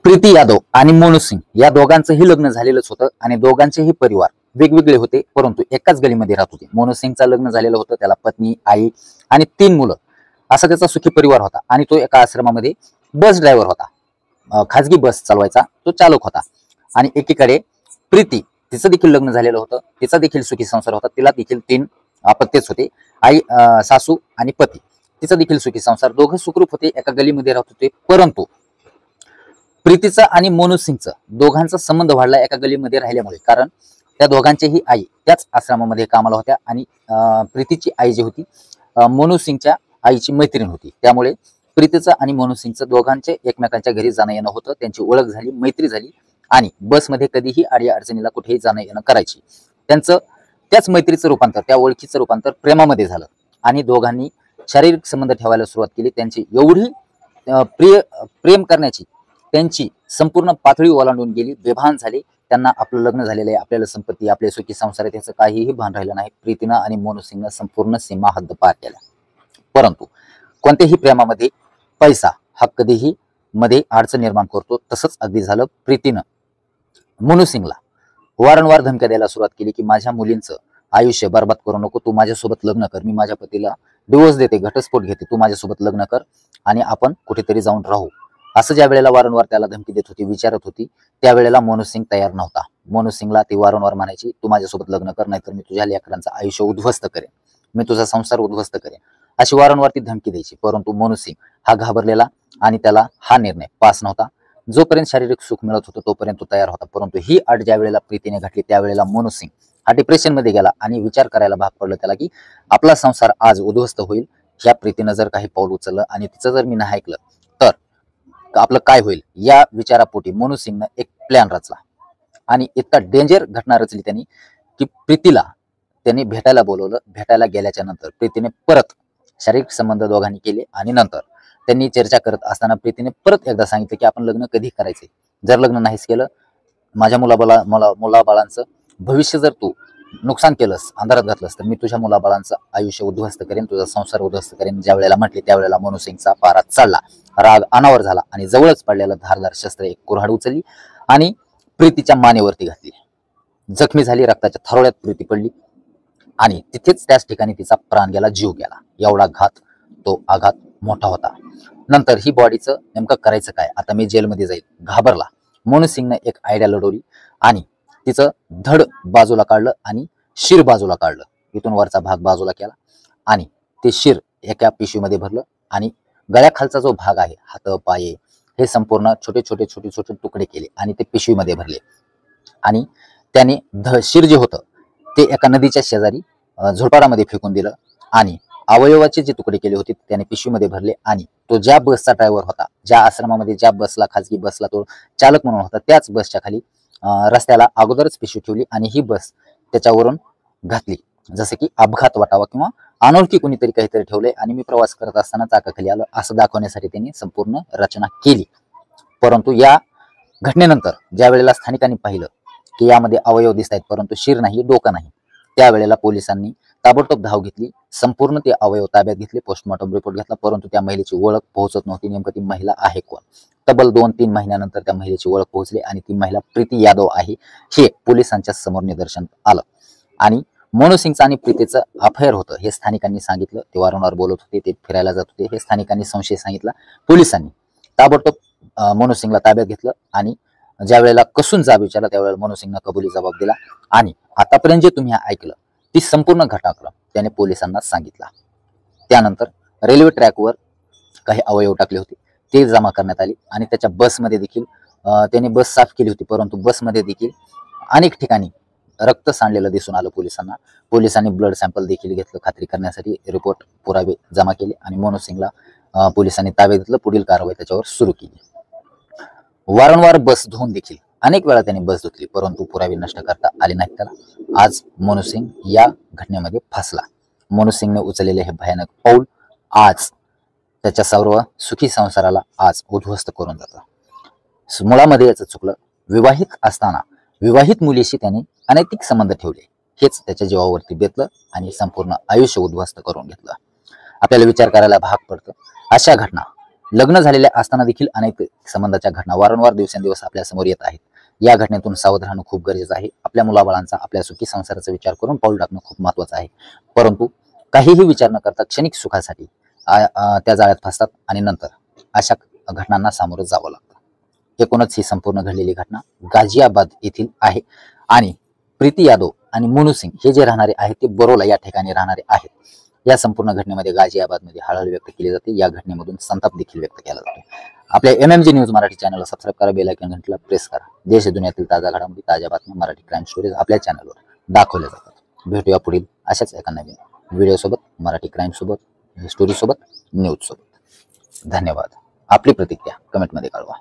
प्रीती यादव आणि मोनू सिंग या दोघांचंही लग्न झालेलंच होतं आणि दोघांचेही परिवार वेगवेगळे होते, परंतु एकाच गलीमध्ये राहत होते. मोनू सिंगचं लग्न झालेलं होतं, त्याला पत्नी, आई आणि 3 मुलं असा त्याचा सुखी परिवार होता आणि तो एका आश्रमामध्ये बस ड्रायव्हर होता. खाजगी बस चालवायचा तो चालक होता. आणि एकीकडे प्रीती, तिचं देखील लग्न झालेलं होतं, तिचा देखील सुखी संसार होता, तिला देखील 3 अपत्यच होते, आई, सासू आणि पती. तिचा देखील सुखी संसार, दोघं सुखरूप होते, एका गलीमध्ये राहत होते. परंतु प्रीतीचा आणि मोनू सिंगचं दोघांचा संबंध वाढला एका गलीमध्ये राहिल्यामुळे, कारण त्या दोघांचीही आई त्याच आश्रमामध्ये कामाला होत्या आणि प्रीतीची आई जी होती मोनू सिंगच्या आईची मैत्रीण होती. त्यामुळे प्रीतीचं आणि मोनू सिंगचं दोघांचे एकमेकांच्या घरी जाणं येणं होतं, त्यांची ओळख झाली, मैत्री झाली आणि बसमध्ये कधीही आडी अडचणीला कुठेही जाणं येणं करायची. त्यांचं त्याच मैत्रीचं रूपांतर, त्या ओळखीचं रूपांतर प्रेमामध्ये झालं आणि दोघांनी शारीरिक संबंध ठेवायला सुरुवात केली. त्यांची एवढी प्रेम करण्याची त्यांची संपूर्ण पातळी ओलांडून गेली, बेभान झाले. त्यांना आपलं लग्न झालेलं आहे, आपल्याला संपत्ती, आपले सुखी संसार आहे, त्याचं काहीही भान राहिलं नाही. प्रीतीनं आणि मोनू सिंगनं संपूर्ण सीमा हद्द पार केल्या. परंतु कोणत्याही प्रेमामध्ये पैसा हा कधीही मध्ये अडचण निर्माण करतो. तसंच अगदी झालं. प्रीतीनं मोनू सिंगला वारंवार धमक्या द्यायला सुरुवात केली की माझ्या मुलींचं आयुष्य बर्बाद करू नको, तू माझ्यासोबत लग्न कर, मी माझ्या पतीला डिवोर्स देते, घटस्फोट घेते, तू माझ्यासोबत लग्न कर आणि आपण कुठेतरी जाऊन राहू, असं ज्या वेळेला वारंवार त्याला धमकी देत होती, विचारत होती, त्यावेळेला मोनू सिंग तयार नव्हता. मोनू सिंगला ती वारंवार म्हणायची, तू माझ्यासोबत लग्न कर, नाहीतर मी तुझ्या लेकरांचं आयुष्य उद्ध्वस्त करेन, मी तुझा संसार उद्ध्वस्त करेन, अशी वारंवार ती धमकी द्यायची. परंतु मोनू सिंग हा घाबरलेला आणि त्याला हा निर्णय पास नव्हता. जोपर्यंत शारीरिक सुख मिळत होतं तोपर्यंत तो तयार होता. परंतु ही अट ज्या वेळेला प्रीतीने घातली त्यावेळेला मोनू सिंग हा डिप्रेशन मध्ये गेला आणि विचार करायला भाग पडलं त्याला की आपला संसार आज उद्ध्वस्त होईल, ह्या प्रीतीनं जर काही पाऊल उचललं आणि तिचं जर मी नाही ऐकलं तर आपलं काय होईल, या विचारापोटी मोनू सिंगनं एक प्लॅन रचला आणि इतका डेंजर घटना रचली त्यांनी की प्रीतीला त्यांनी भेटायला बोलवलं. भेटायला गेल्याच्या नंतर प्रीतीने परत शारीरिक संबंध दोघांनी केले आणि नंतर त्यांनी चर्चा करत असताना प्रीतीने परत एकदा सांगितलं की आपण लग्न कधी करायचे, जर लग्न नाहीच केलं, माझ्या मुलाबाळांचं भविष्य जर तू नुकसान केलंस, अंधारात घातलंस, तर मी तुझ्या मुलाबाळांचं आयुष्य उद्ध्वस्त करेन, तुझा संसार उद्ध्वस्त करेन. ज्या वेळेला म्हटले त्यावेळेला मोनू सिंगचा पारा चढला, राग अनावर झाला आणि जवळच पडलेलं धारदार शस्त्र एक कुऱ्हाड उचलली आणि प्रीतीच्या मानेवरती घातली. जखमी झाली, रक्ताच्या थारोळ्यात प्रीती पडली आणि तिथेच त्याच ठिकाणी तिचा प्राण गेला, जीव गेला. एवढा घात, तो आघात मोठा होता. नंतर ही बॉडीचं नेमकं करायचं काय, आता मी जेलमध्ये जाईल, घाबरला. मोनू सिंगनं एक आयडिया लढवली आणि तिचं धड बाजूला काढलं आणि शिर बाजूला काढलं, इथून वरचा भाग बाजूला केला आणि ते शिर एका पिशवीमध्ये भरलं आणि गळ्याखालचा जो भाग आहे, हात, पाये, हे संपूर्ण छोटे छोटे तुकडे केले आणि ते पिशवीमध्ये भरले आणि त्याने शिर जे होतं ते एका नदीच्या शेजारी झोपाळामध्ये फेकून दिलं आणि अवयवाचे जे तुकडे केले होते त्याने पिशवीमध्ये भरले आणि तो ज्या बसचा ड्रायव्हर होता, ज्या आश्रमामध्ये ज्या बसला, खाजगी बसला तो चालक म्हणून होता, त्याच बसच्या खाली रस्त्याला अगोदरच पिशवी ठेवली आणि ही बस त्याच्यावरून घातली, जसं की अपघात वाटावा किंवा अनोळखी कोणीतरी काहीतरी ठेवलंय आणि मी प्रवास करत असताना चाकाखाली आलो, असं दाखवण्यासाठी त्यांनी संपूर्ण रचना केली. परंतु या घटनेनंतर ज्या वेळेला स्थानिकांनी पाहिलं की यामध्ये अवयव दिसत आहेत परंतु शिर नाही, डोकं नाही, त्यावेळेला पोलिसांनी ताबडतोब धाव घेतली, संपूर्ण ते अवयव ताब्यात घेतले, पोस्टमॉर्टम रिपोर्ट घेतला. परंतु त्या महिलेची ओळख पोहोचत नव्हती, नेमकं ती महिला आहे कोण. तब्बल 2-3 महिन्यानंतर त्या महिलेची ओळख पोहोचली आणि ती महिला प्रीती यादव आहे हे पोलिसांच्या समोर निदर्शनास आलं. आणि मोनू सिंगचं आणि प्रीतीचं अफेअर होतं हे स्थानिकांनी सांगितलं. ते वारंवार बोलत होते, ते फिरायला जात होते, हे स्थानिकांनी संशय सांगितला. पोलिसांनी ताबडतोब मोनू सिंगला ताब्यात घेतलं आणि ज्या वेळेला कसून जाब विचारला त्यावेळेला मोनू सिंगनं कबुली जबाब दिला आणि आतापर्यंत जे तुम्ही ऐकलं ती संपूर्ण घटनाक्रम त्याने पोलिसांना सांगितला. त्यानंतर रेल्वे ट्रॅकवर काही अवयव टाकले होते ते जमा करण्यात आले आणि त्याच्या बसमध्ये देखील त्याने बस साफ केली होती, परंतु बसमध्ये देखील अनेक ठिकाणी रक्त सांडलेलं दिसून आलं पोलिसांना. पोलिसांनी ब्लड सॅम्पल देखील घेतलं खात्री करण्यासाठी, रिपोर्ट पुरावे जमा केले आणि मोनू सिंगला पोलिसांनी ताब्यात घेतलं. पुढील कारवाई त्याच्यावर सुरू केली. वारंवार बस धुवून देखील अनेक वेळा त्यांनी बस धुतली परंतु पुरावे नष्ट करता आले नाहीत त्याला. आज मोनू सिंग या घटनेमध्ये फसला. मोनू सिंगने उचललेले हे भयानक पाऊल आज त्याच्या सर्व सुखी संसाराला आज उद्ध्वस्त करून जातं. मुळामध्ये याचं चुकलं. विवाहित असताना विवाहित मुलीशी त्यांनी अनैतिक संबंध ठेवले, हेच त्याच्या जीवावरती बेतलं आणि संपूर्ण आयुष्य उद्ध्वस्त करून घेतलं. आपल्याला विचार करायला भाग पडतं. अशा घटना लग्न झालेल्या असताना देखील अनेक संबंधाच्या घटना वारंवार दिवसेंदिवस आपल्या समोर येत आहेत. या घटनेतून सावध राहणं खूप गरजेचं आहे. आपल्या मुलाबाळांचा, आपल्या सुखी संसाराचा विचार करून पाऊल टाकणं खूप महत्त्वाचं आहे. परंतु काहीही विचार न करता क्षणिक सुखासाठी त्या जाळ्यात फसतात आणि नंतर अशा घटनांना सामोरं जावं लागतं. एकूणच ही संपूर्ण घडलेली घटना गाझियाबाद येथील आहे आणि प्रीती यादव आणि मोनू सिंग हे जे राहणारे आहेत ते बरोला या ठिकाणी राहणारे आहेत. या संपूर्ण घटनेमध्ये गाझियाबादमध्ये हळहळ व्यक्त केली जाते. या घटनेमधून संताप देखील व्यक्त केला जातो. आपल्या MMG न्यूज मराठी चॅनलला सबस्क्राईब करा, बेल आयकॉन घंटीला प्रेस करा. देश दुनियातील ताज्या घडामोडी, ताज्या बातम्या, मराठी क्राईम स्टोरीज आपल्या चॅनलवर दाखवल्या जातात. भेटूया पुढील अशाच एका नवीन व्हिडिओ सोबत, मराठी क्राईम सोबत, स्टोरी सोबत, न्यूज सोबत. धन्यवाद. आपली प्रतिक्रिया कमेंटमध्ये कळवा.